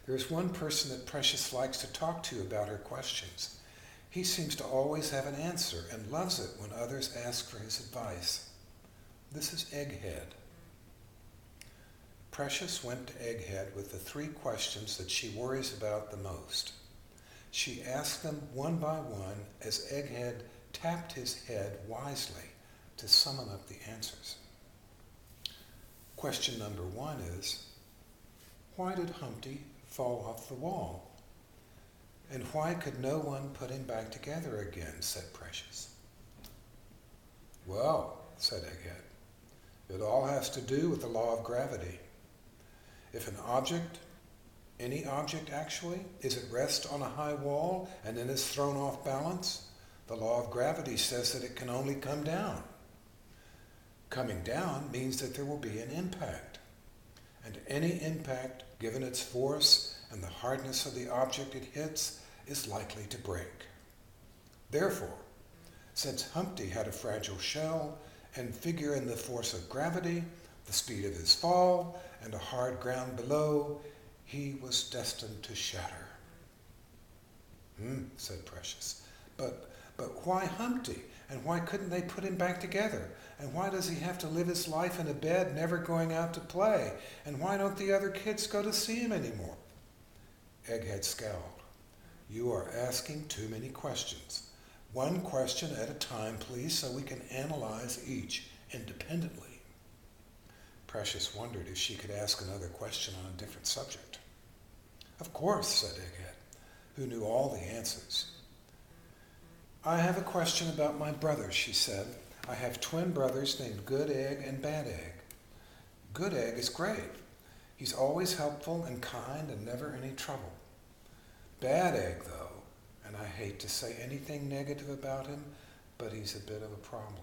There's one person that Precious likes to talk to about her questions. He seems to always have an answer and loves it when others ask for his advice. This is Egghead. Precious went to Egghead with the 3 questions that she worries about the most. She asked them one by one as Egghead tapped his head wisely to summon up the answers. Question number 1 is, why did Humpty fall off the wall? And why could no one put him back together again, said Precious. Well, said Egghead, it all has to do with the law of gravity. If an object, any object actually, is at rest on a high wall and then is thrown off balance, the law of gravity says that it can only come down. Coming down means that there will be an impact. And any impact, given its force and the hardness of the object it hits, is likely to break. Therefore, since Humpty had a fragile shell and figure in the force of gravity, the speed of his fall, and a hard ground below, he was destined to shatter. Said Precious. But why Humpty? And why couldn't they put him back together? And why does he have to live his life in a bed, never going out to play? And why don't the other kids go to see him anymore? Egghead scowled. You are asking too many questions. One question at a time, please, so we can analyze each independently. Precious wondered if she could ask another question on a different subject. Of course, said Egghead, who knew all the answers. I have a question about my brothers, she said. I have twin brothers named Good Egg and Bad Egg. Good Egg is great. He's always helpful and kind and never any trouble. Bad Egg, though, and I hate to say anything negative about him, but he's a bit of a problem.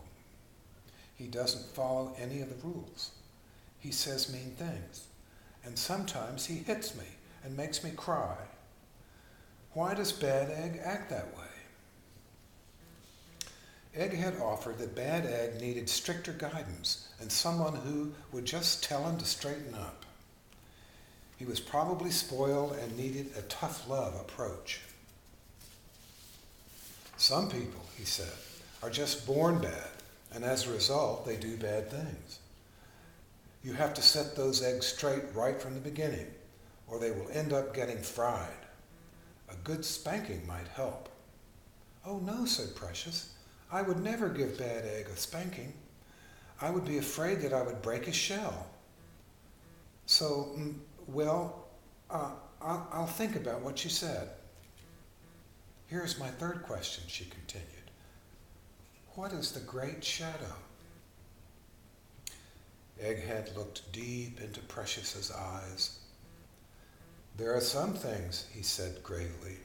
He doesn't follow any of the rules. He says mean things, and sometimes he hits me and makes me cry. Why does Bad Egg act that way? Egghead offered that Bad Egg needed stricter guidance and someone who would just tell him to straighten up. He was probably spoiled and needed a tough love approach. Some people, he said, are just born bad, and as a result, they do bad things. You have to set those eggs straight right from the beginning, or they will end up getting fried. A good spanking might help. Oh no, said Precious. I would never give Bad Egg a spanking. I would be afraid that I would break his shell. So, I'll think about what you said. Here's my third question, she continued. What is the Great Shadow? Egghead looked deep into Precious's eyes. There are some things, he said gravely,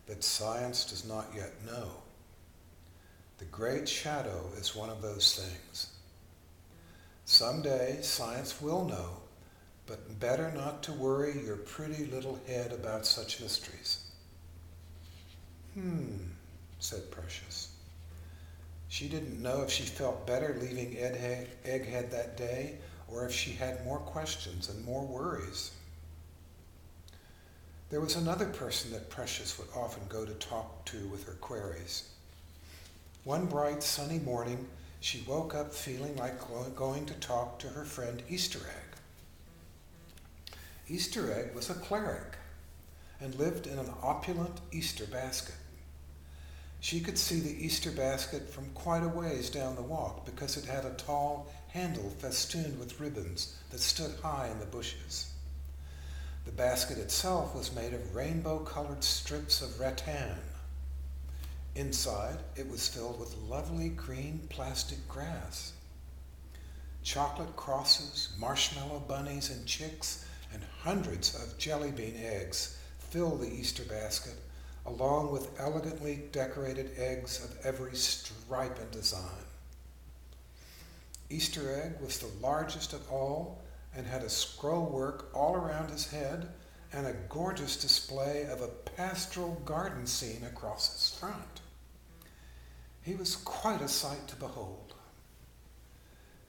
that science does not yet know. The Great Shadow is one of those things. Someday science will know, but better not to worry your pretty little head about such mysteries. Said Precious. She didn't know if she felt better leaving Egghead that day or if she had more questions and more worries. There was another person that Precious would often go to talk to with her queries. One bright sunny morning, she woke up feeling like going to talk to her friend Easter Egg. Easter Egg was a cleric and lived in an opulent Easter basket. She could see the Easter basket from quite a ways down the walk because it had a tall handle festooned with ribbons that stood high in the bushes. The basket itself was made of rainbow-colored strips of rattan. Inside, it was filled with lovely green plastic grass. Chocolate crosses, marshmallow bunnies and chicks, and hundreds of jelly bean eggs filled the Easter basket, along with elegantly decorated eggs of every stripe and design. Easter Egg was the largest of all and had a scroll work all around his head and a gorgeous display of a pastoral garden scene across his front. He was quite a sight to behold.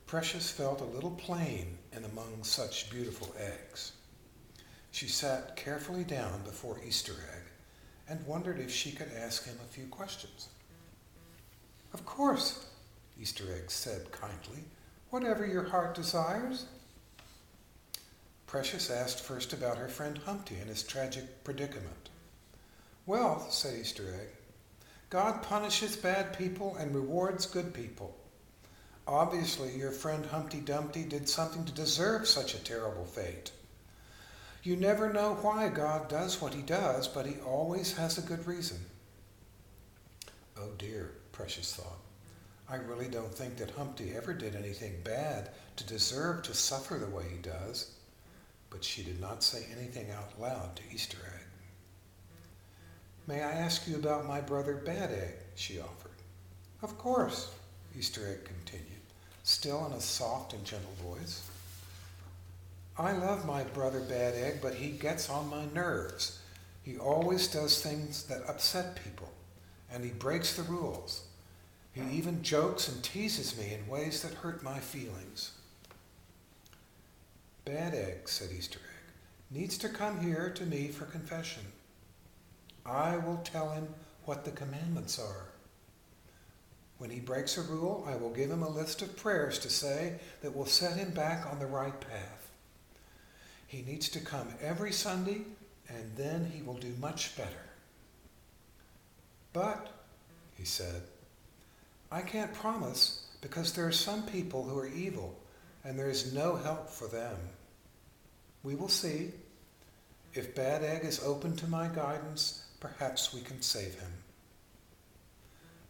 Precious felt a little plain in among such beautiful eggs. She sat carefully down before Easter egg and wondered if she could ask him a few questions. Of course, Easter egg said kindly, whatever your heart desires. Precious asked first about her friend Humpty and his tragic predicament. Well, said Easter egg, God punishes bad people and rewards good people. Obviously, your friend Humpty Dumpty did something to deserve such a terrible fate. You never know why God does what he does, but he always has a good reason. Oh dear, Precious thought. I really don't think that Humpty ever did anything bad to deserve to suffer the way he does. But she did not say anything out loud to Easter egg. May I ask you about my brother Bad Egg? She offered. Of course, Easter egg continued, still in a soft and gentle voice. I love my brother Bad Egg, but he gets on my nerves. He always does things that upset people, and he breaks the rules. He even jokes and teases me in ways that hurt my feelings. Bad Egg, said Easter egg, needs to come here to me for confession. I will tell him what the commandments are. When he breaks a rule, I will give him a list of prayers to say that will set him back on the right path. He needs to come every Sunday, and then he will do much better. But, he said, I can't promise because there are some people who are evil, and there is no help for them. We will see. If Bad Egg is open to my guidance, perhaps we can save him.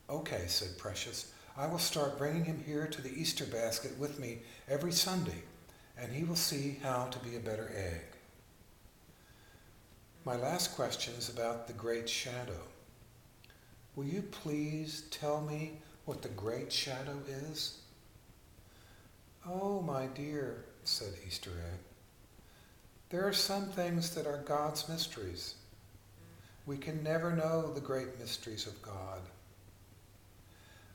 Okay, said Precious. I will start bringing him here to the Easter basket with me every Sunday, and he will see how to be a better egg. My last question is about the Great Shadow. Will you please tell me what the Great Shadow is? Oh, my dear, said Easter egg. There are some things that are God's mysteries. We can never know the great mysteries of God.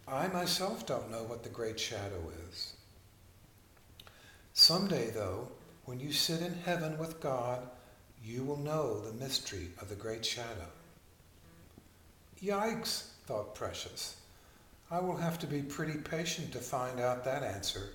I myself don't know what the Great Shadow is. Someday, though, when you sit in heaven with God, you will know the mystery of the Great Shadow. Yikes, thought Precious. I will have to be pretty patient to find out that answer.